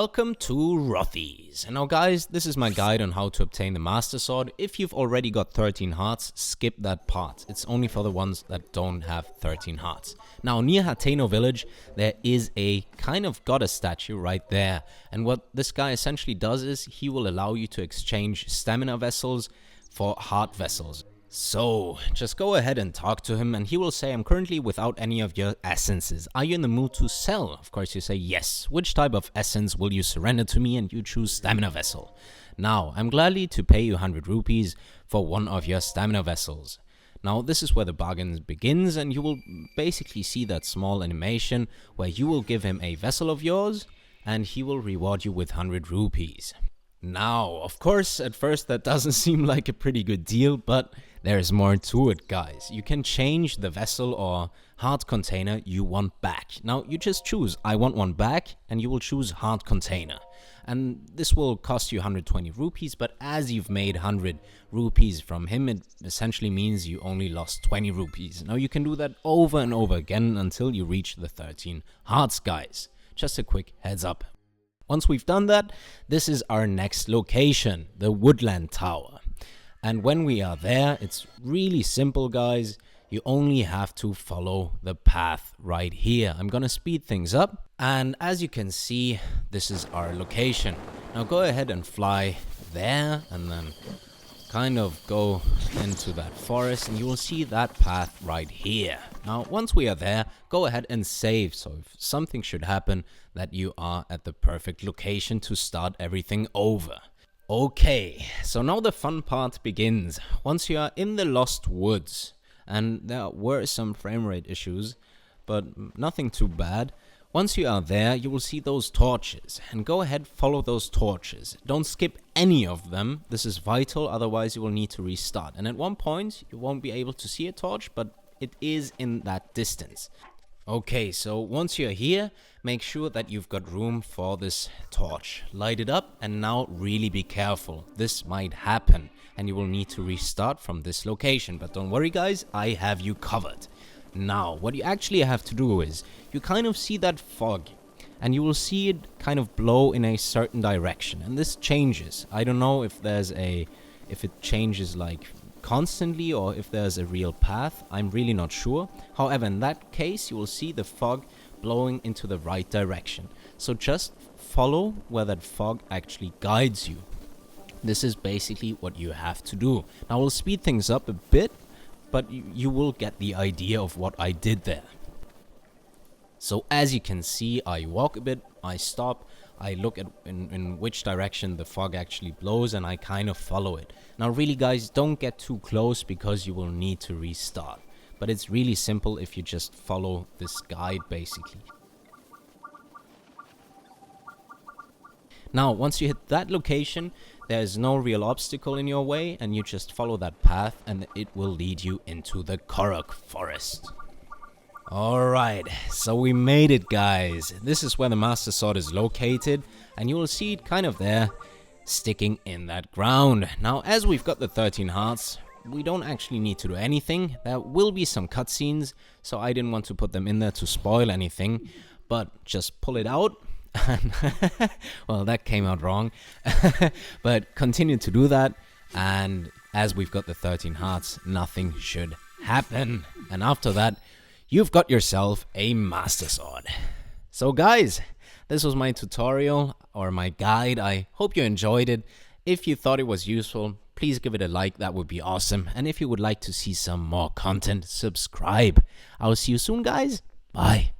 welcome to RothYs. And now guys, this is my guide on how to obtain the Master Sword. If you've already got 13 hearts, skip that part. It's only for the ones that don't have 13 hearts. Now near Hateno village, there is a kind of goddess statue right there. And what this guy essentially does is he will allow you to exchange stamina vessels for heart vessels. So, just go ahead and talk to him and he will say, I'm currently without any of your essences. Are you in the mood to sell? Of course you say yes. Which type of essence will you surrender to me? And you choose stamina vessel. Now, I'm gladly to pay you 100 rupees for one of your stamina vessels. Now, this is where the bargain begins and you will basically see that small animation where you will give him a vessel of yours and he will reward you with 100 rupees. Now, of course, at first that doesn't seem like a pretty good deal, but there's more to it, guys. You can change the vessel or heart container you want back. Now, you just choose, I want one back, and you will choose heart container. And this will cost you 120 rupees, but as you've made 100 rupees from him, it essentially means you only lost 20 rupees. Now, you can do that over and over again until you reach the 13 hearts, guys. Just a quick heads up. Once we've done that, this is our next location, the Woodland Tower. And when we are there, it's really simple, guys. You only have to follow the path right here. I'm gonna speed things up. And as you can see, this is our location. Now go ahead and fly there and then kind of go into that forest and you will see that path right here. Now, once we are there, go ahead and save. So if something should happen, that you are at the perfect location to start everything over. Okay, so now the fun part begins. Once you are in the Lost Woods, and there were some frame rate issues, but nothing too bad. Once you are there, you will see those torches, and go ahead, follow those torches. Don't skip any of them. This is vital, otherwise you will need to restart. And at one point, you won't be able to see a torch, but it is in that distance. Okay, so once you're here, make sure that you've got room for this torch. Light it up, and now really be careful. This might happen, and you will need to restart from this location. But don't worry, guys, I have you covered. Now, what you actually have to do is, you kind of see that fog, and you will see it kind of blow in a certain direction, and this changes. I don't know if if it changes like constantly or if there's a real path. I'm really not sure. However, in that case, you will see the fog blowing into the right direction. So just follow where that fog actually guides you. This is basically what you have to do. Now, we'll speed things up a bit, but you will get the idea of what I did there. So as you can see, I walk a bit, I stop, I look at in which direction the fog actually blows, and I kind of follow it. Now really, guys, don't get too close because you will need to restart. But it's really simple if you just follow this guide basically. Now, once you hit that location, there is no real obstacle in your way, and you just follow that path and it will lead you into the Korok forest. Alright, so we made it, guys. This is where the Master Sword is located, and you will see it kind of there, sticking in that ground. Now, as we've got the 13 hearts, we don't actually need to do anything. There will be some cutscenes, so I didn't want to put them in there to spoil anything, but just pull it out. Well, that came out wrong. But continue to do that, and as we've got the 13 hearts, nothing should happen. And after that, you've got yourself a Master Sword. So guys, this was my tutorial or my guide. I hope you enjoyed it. If you thought it was useful, please give it a like. That would be awesome. And if you would like to see some more content, subscribe. I'll see you soon, guys. Bye.